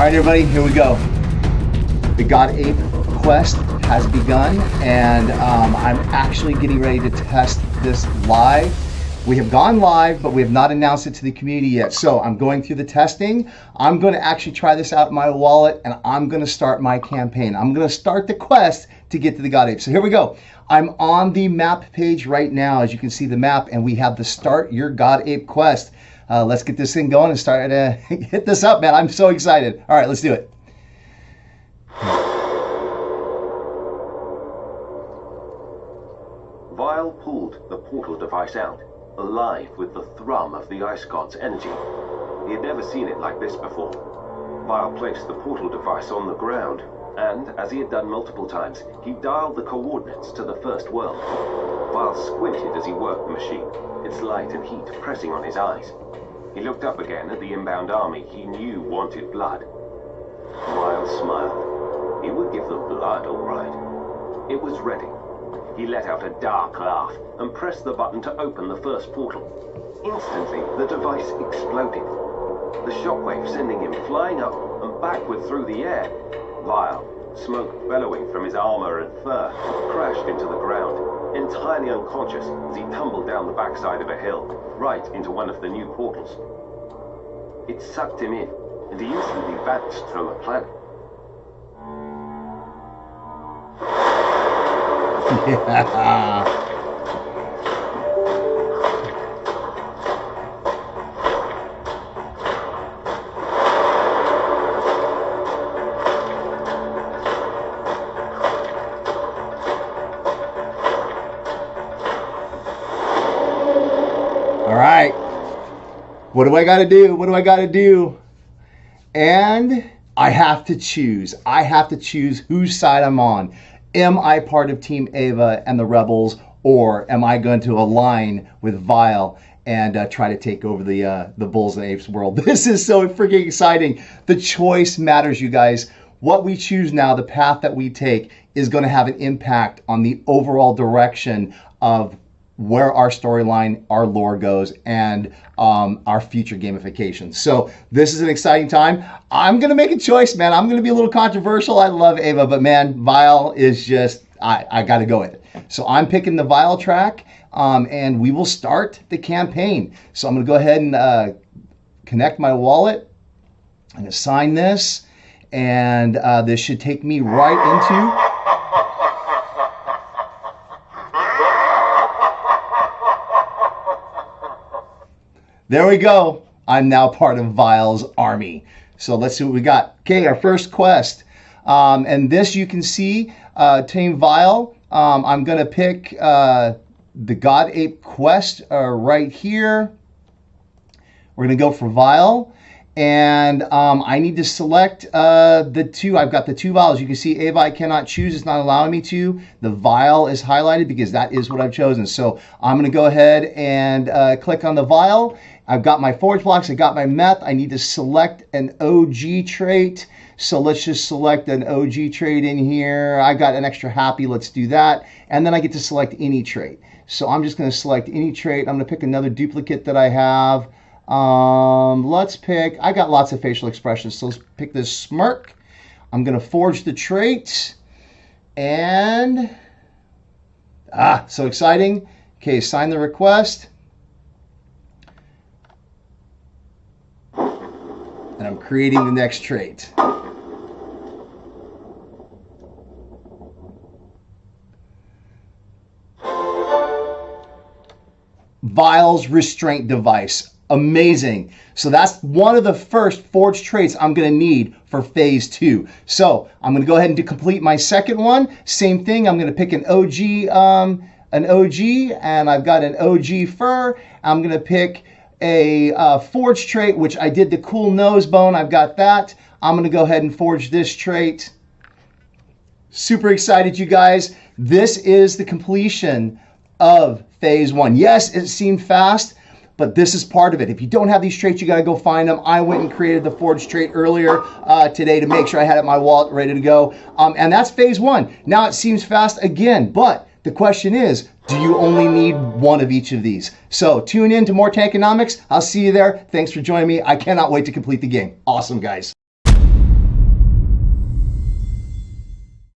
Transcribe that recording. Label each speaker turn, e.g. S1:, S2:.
S1: right, everybody, here we go. The God Ape Quest has begun, and I'm actually getting ready to test this live. We have gone live, but we have not announced it to the community yet. So I'm going through the testing. I'm going to actually try this out in my wallet, and I'm going to start my campaign. I'm going to start the quest to get to the God Ape. So here we go. I'm on the map page right now. As you can see the map, and we have the Start Your God Ape Quest. Let's get this thing going and start to hit this up, man. I'm so excited. All right, let's do it.
S2: Vile pulled the portal device out, alive with the thrum of the Ice God's energy. He had never seen it like this before. Vile placed the portal device on the ground, and, as he had done multiple times, he dialed the coordinates to the first world. Vile squinted as he worked the machine, its light and heat pressing on his eyes. He looked up again at the inbound army he knew wanted blood. Vile smiled. He would give them blood, all right. It was ready. He let out a dark laugh and pressed the button to open the first portal. Instantly, the device exploded, the shockwave sending him flying up and backward through the air. Vile, smoke bellowing from his armor and fur, crashed into the ground, entirely unconscious as he tumbled down the backside of a hill, right into one of the new portals. It sucked him in, and he instantly vanished from the planet.
S1: Yeah. All right. What do I got to do? What do I got to do? And I have to choose. I have to choose whose side I'm on. Am I part of Team Ava and the Rebels, or am I going to align with Vile and try to take over the Bulls and Apes world? This is so freaking exciting. The choice matters, you guys. What we choose now, the path that we take, is going to have an impact on the overall direction of where our storyline, our lore goes, and our future gamification. So this is an exciting time. I'm going to make a choice, man. I'm going to be a little controversial. I love Ava, but man, Vile is just, I got to go with it. So I'm picking the Vile track, and we will start the campaign. So I'm going to go ahead and connect my wallet. I'm going to sign this, and this should take me right into... There we go. I'm now part of Vile's army. So let's see what we got. Okay, our first quest. And this you can see, Team Vile. I'm going to pick the God Ape Quest right here. We're going to go for Vile. And I need to select the two. I've got the two vials. You can see Ava I cannot choose. It's not allowing me to. The vial is highlighted because that is what I've chosen. So I'm going to go ahead and click on the vial. I've got my forge blocks. I got my meth. I need to select an OG trait. So let's just select an OG trait in here. I got an extra happy. Let's do that. And then I get to select any trait. So I'm just going to select any trait. I'm going to pick another duplicate that I have. Let's pick, I got lots of facial expressions, so let's pick this smirk. I'm going to forge the trait, and, so exciting. Okay, sign the request. And I'm creating the next trait. Vile's restraint device. Amazing. So that's one of the first forged traits I'm going to need for phase 2. So I'm going to go ahead and complete my second one. Same thing. I'm going to pick an OG, and I've got an OG fur. I'm going to pick a forged trait, which I did the cool nose bone. I've got that. I'm going to go ahead and forge this trait. Super excited, you guys. This is the completion of phase 1. Yes, it seemed fast, but this is part of it. If you don't have these traits, you got to go find them. I went and created the forged trait earlier today to make sure I had it in my wallet ready to go. And that's phase 1. Now it seems fast again, but the question is, do you only need one of each of these? So tune in to more Tankonomics. I'll see you there. Thanks for joining me. I cannot wait to complete the game. Awesome, guys.